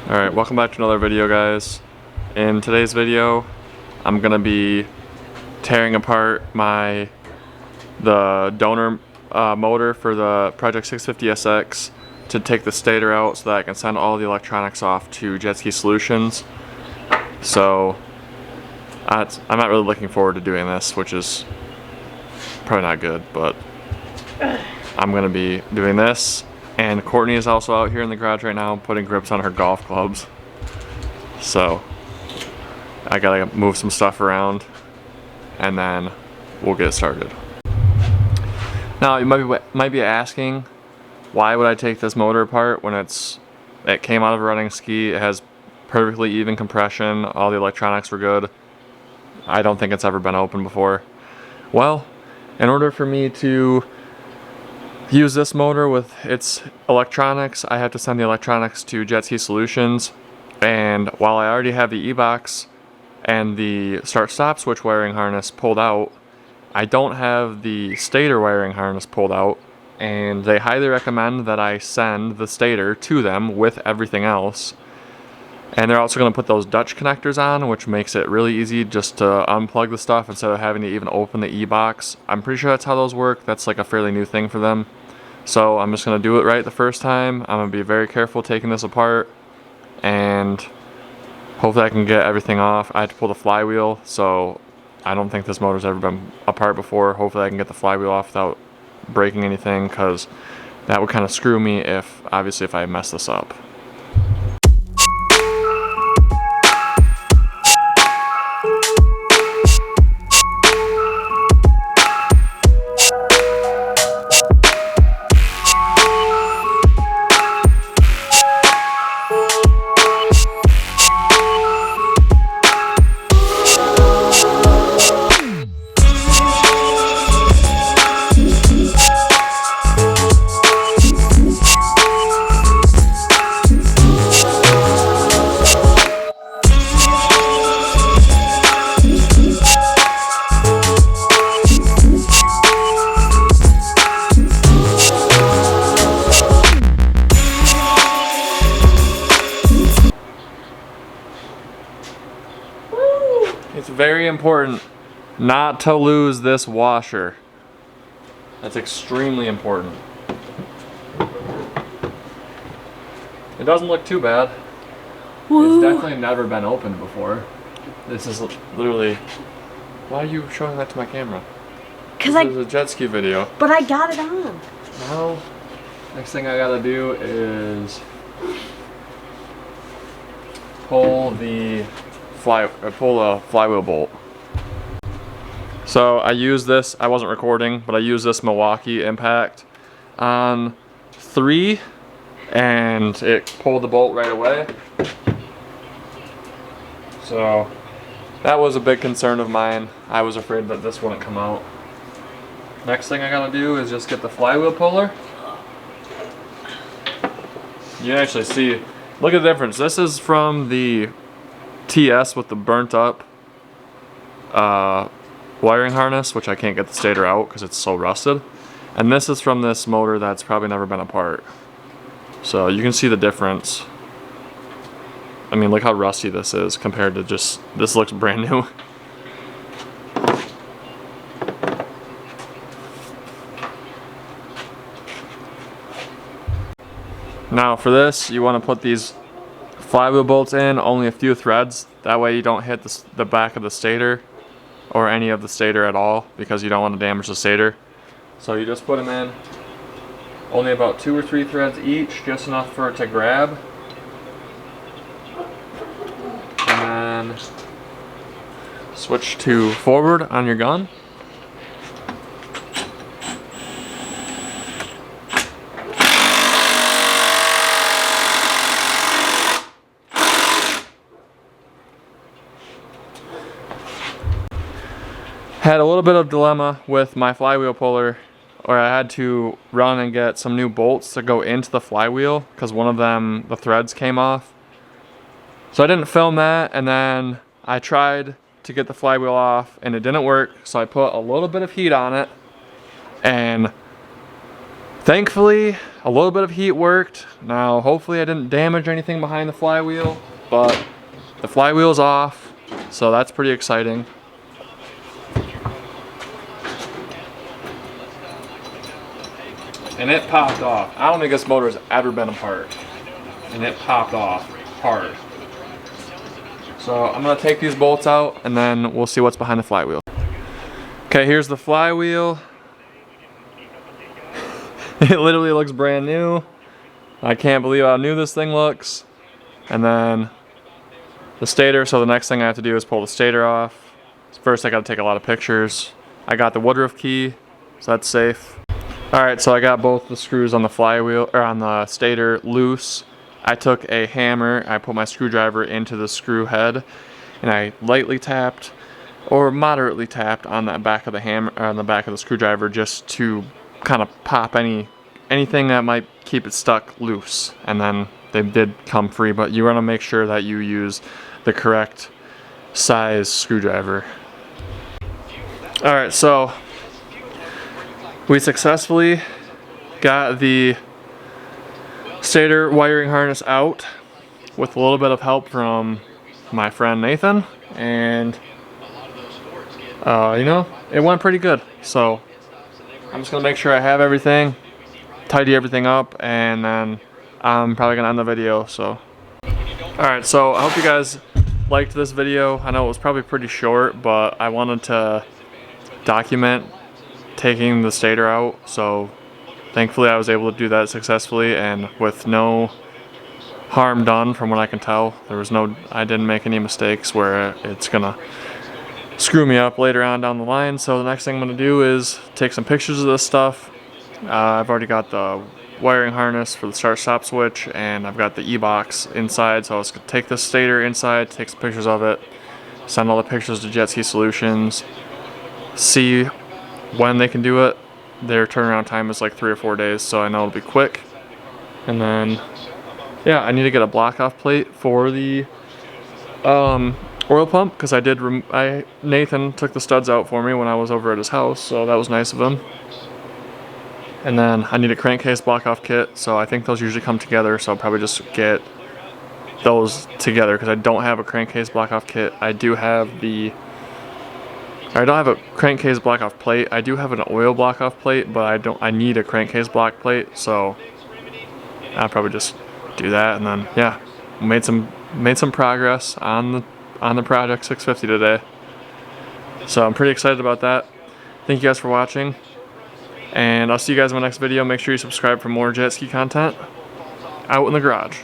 Alright, welcome back to another video, guys. In today's video, I'm gonna be tearing apart the donor motor for the Project 650SX to take the stator out so that I can send all the electronics off to Jet Ski Solutions. So I'm not really looking forward to doing this, which is probably not good, but I'm gonna be doing this. And Courtney is also out here in the garage right now putting grips on her golf clubs. So I gotta move some stuff around and then we'll get started. Now you might be asking, why would I take this motor apart when it came out of a running ski? It has perfectly even compression, all the electronics were good. I don't think it's ever been opened before. Well, in order for me to use this motor with its electronics, I have to send the electronics to Jet Ski Solutions, and while I already have the e-box and the start-stop switch wiring harness pulled out, I don't have the stator wiring harness pulled out, and they highly recommend that I send the stator to them with everything else. And they're also going to put those Dutch connectors on, which makes it really easy just to unplug the stuff instead of having to even open the e-box. I'm pretty sure that's how those work. That's like a fairly new thing for them. So I'm just going to do it right the first time. I'm going to be very careful taking this apart, and hopefully I can get everything off. I had to pull the flywheel, so I don't think this motor's ever been apart before. Hopefully I can get the flywheel off without breaking anything, because that would kind of screw me if I mess this up. It's very important not to lose this washer. That's extremely important. It doesn't look too bad. Woo. It's definitely never been opened before. This is literally... Why are you showing that to my camera? Because this is a jet ski video. But I got it on. Now, next thing I gotta do is pull the flywheel bolt. So I used this, I wasn't recording, but I used this Milwaukee impact on 3 and it pulled the bolt right away. So that was a big concern of mine. I was afraid that this wouldn't come out. Next thing I gotta do is just get the flywheel puller. You can actually see, look at the difference. This is from the TS with the burnt up wiring harness, which I can't get the stator out because it's so rusted, and this is from this motor that's probably never been apart. So you can see the difference. I mean, look how rusty this is compared to just, this looks brand new. Now for this, you want to put these flywheel bolts in, only a few threads. That way you don't hit the back of the stator or any of the stator at all, because you don't want to damage the stator. So you just put them in, only about 2 or 3 threads each, just enough for it to grab. And then switch to forward on your gun. Had a little bit of dilemma with my flywheel puller, or I had to run and get some new bolts to go into the flywheel because one of them, the threads came off. So I didn't film that, and then I tried to get the flywheel off and it didn't work, so I put a little bit of heat on it and Thankfully, a little bit of heat worked. Now, hopefully I didn't damage anything behind the flywheel, but the flywheel's off, so that's pretty exciting. And it popped off. I don't think this motor has ever been apart. And it popped off hard. So I'm gonna take these bolts out and then we'll see what's behind the flywheel. Okay, here's the flywheel. It literally looks brand new. I can't believe how new this thing looks. And then the stator, so the next thing I have to do is pull the stator off. First I gotta take a lot of pictures. I got the woodruff key, so that's safe. Alright, so I got both the screws on the flywheel, or on the stator, loose. I took a hammer, I put my screwdriver into the screw head, and I lightly tapped, or moderately tapped on the back of the hammer, or on the back of the screwdriver, just to kind of pop anything that might keep it stuck loose. And then they did come free, but you want to make sure that you use the correct size screwdriver. Alright, so we successfully got the stator wiring harness out with a little bit of help from my friend Nathan, and you know, it went pretty good. So I'm just gonna make sure I have everything, tidy everything up, and then I'm probably gonna end the video. So alright, so I hope you guys liked this video. I know it was probably pretty short, but I wanted to document taking the stator out, so thankfully I was able to do that successfully and with no harm done. From what I can tell, I didn't make any mistakes where it's gonna screw me up later on down the line. So the next thing I'm gonna do is take some pictures of this stuff. I've already got the wiring harness for the start-stop switch, and I've got the e-box inside, so I was gonna take the stator inside, take some pictures of it, send all the pictures to Jet Ski Solutions, see when they can do it. Their turnaround time is like 3 or 4 days, so I know it'll be quick. And then yeah, I need to get a block off plate for the oil pump, because Nathan took the studs out for me when I was over at his house, so that was nice of him. And then I need a crankcase block off kit, so I think those usually come together, so I'll probably just get those together because I don't have a crankcase block off kit. I don't have a crankcase block off plate. I do have an oil block off plate, but I need a crankcase block plate, so I'll probably just do that. And then yeah, made some progress on the Project 650 today. So I'm pretty excited about that. Thank you guys for watching, and I'll see you guys in my next video. Make sure you subscribe for more jet ski content out in the garage.